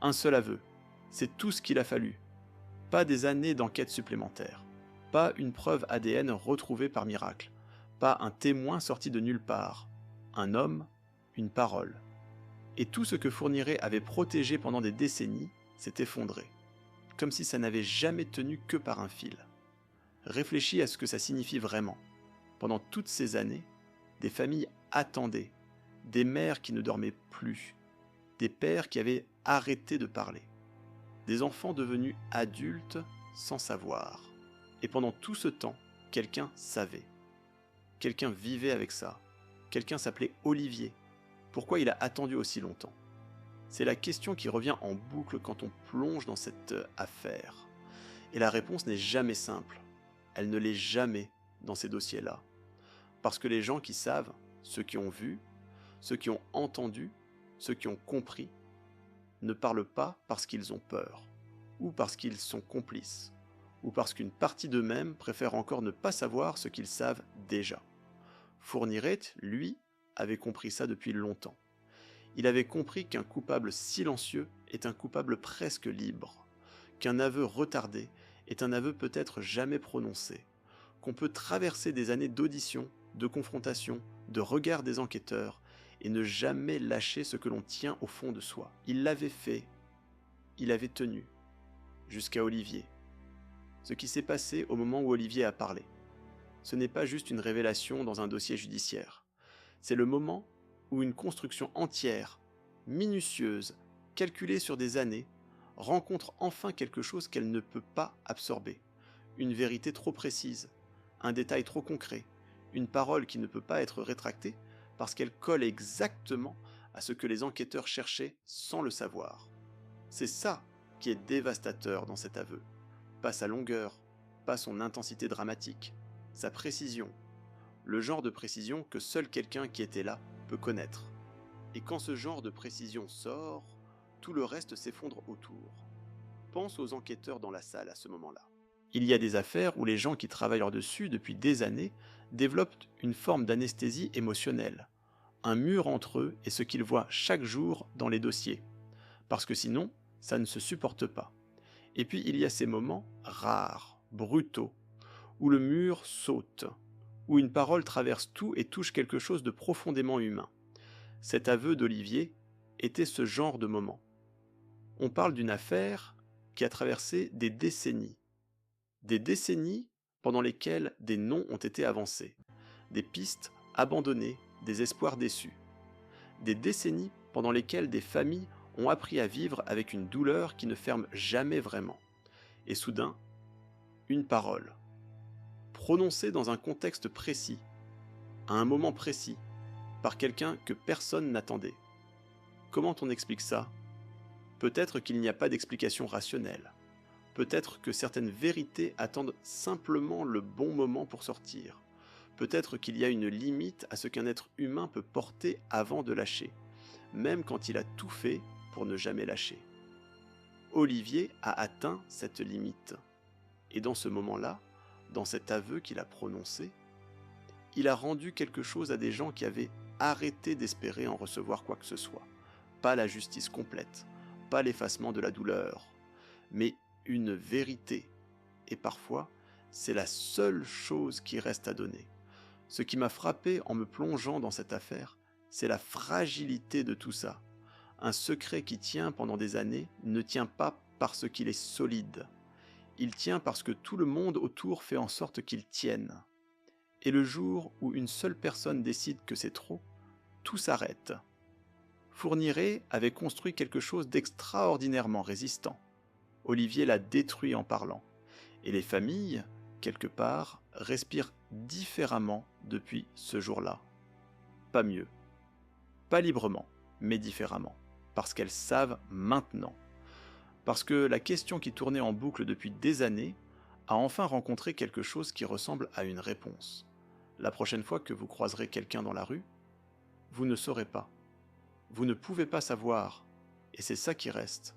Un seul aveu. C'est tout ce qu'il a fallu. Pas des années d'enquête supplémentaires. Pas une preuve ADN retrouvée par miracle. Pas un témoin sorti de nulle part. Un homme, une parole. Et tout ce que Fourniret avait protégé pendant des décennies s'est effondré. Comme si ça n'avait jamais tenu que par un fil. Réfléchis à ce que ça signifie vraiment. Pendant toutes ces années, des familles attendaient, des mères qui ne dormaient plus, des pères qui avaient arrêté de parler, des enfants devenus adultes sans savoir. Et pendant tout ce temps, quelqu'un savait. Quelqu'un vivait avec ça. Quelqu'un s'appelait Olivier. Pourquoi il a attendu aussi longtemps? C'est la question qui revient en boucle quand on plonge dans cette affaire. Et la réponse n'est jamais simple. Elle ne l'est jamais dans ces dossiers-là. Parce que les gens qui savent, ceux qui ont vu, ceux qui ont entendu, ceux qui ont compris, ne parlent pas parce qu'ils ont peur, ou parce qu'ils sont complices, ou parce qu'une partie d'eux-mêmes préfère encore ne pas savoir ce qu'ils savent déjà. Fourniret, lui, avait compris ça depuis longtemps. Il avait compris qu'un coupable silencieux est un coupable presque libre, qu'un aveu retardé est un aveu peut-être jamais prononcé, qu'on peut traverser des années d'audition, de confrontation, de regard des enquêteurs, et ne jamais lâcher ce que l'on tient au fond de soi. Il l'avait fait, il avait tenu, jusqu'à Olivier. Ce qui s'est passé au moment où Olivier a parlé. Ce n'est pas juste une révélation dans un dossier judiciaire. C'est le moment où une construction entière, minutieuse, calculée sur des années, rencontre enfin quelque chose qu'elle ne peut pas absorber. Une vérité trop précise, un détail trop concret, une parole qui ne peut pas être rétractée parce qu'elle colle exactement à ce que les enquêteurs cherchaient sans le savoir. C'est ça qui est dévastateur dans cet aveu. Pas sa longueur, pas son intensité dramatique, sa précision, le genre de précision que seul quelqu'un qui était là peut connaître. Et quand ce genre de précision sort, tout le reste s'effondre autour. Pense aux enquêteurs dans la salle à ce moment-là. Il y a des affaires où les gens qui travaillent là-dessus depuis des années développent une forme d'anesthésie émotionnelle, un mur entre eux et ce qu'ils voient chaque jour dans les dossiers, parce que sinon, ça ne se supporte pas. Et puis il y a ces moments rares, brutaux, où le mur saute, où une parole traverse tout et touche quelque chose de profondément humain. Cet aveu d'Olivier était ce genre de moment. On parle d'une affaire qui a traversé des décennies pendant lesquelles des noms ont été avancés, des pistes abandonnées, des espoirs déçus, des décennies pendant lesquelles des familles ont appris à vivre avec une douleur qui ne ferme jamais vraiment. Et soudain, une parole, prononcée dans un contexte précis, à un moment précis, par quelqu'un que personne n'attendait. Comment on explique ça? Peut-être qu'il n'y a pas d'explication rationnelle. Peut-être que certaines vérités attendent simplement le bon moment pour sortir. Peut-être qu'il y a une limite à ce qu'un être humain peut porter avant de lâcher, même quand il a tout fait pour ne jamais lâcher. Olivier a atteint cette limite. Et dans ce moment-là, dans cet aveu qu'il a prononcé, il a rendu quelque chose à des gens qui avaient arrêté d'espérer en recevoir quoi que ce soit. Pas la justice complète, pas l'effacement de la douleur, mais une vérité. Et parfois, c'est la seule chose qui reste à donner. Ce qui m'a frappé en me plongeant dans cette affaire, c'est la fragilité de tout ça. Un secret qui tient pendant des années ne tient pas parce qu'il est solide. Il tient parce que tout le monde autour fait en sorte qu'il tienne. Et le jour où une seule personne décide que c'est trop, tout s'arrête. Fourniret avait construit quelque chose d'extraordinairement résistant. Olivier l'a détruit en parlant. Et les familles, quelque part, respirent différemment depuis ce jour-là. Pas mieux. Pas librement, mais différemment. Parce qu'elles savent maintenant. Parce que la question qui tournait en boucle depuis des années a enfin rencontré quelque chose qui ressemble à une réponse. La prochaine fois que vous croiserez quelqu'un dans la rue, vous ne saurez pas. Vous ne pouvez pas savoir, et c'est ça qui reste.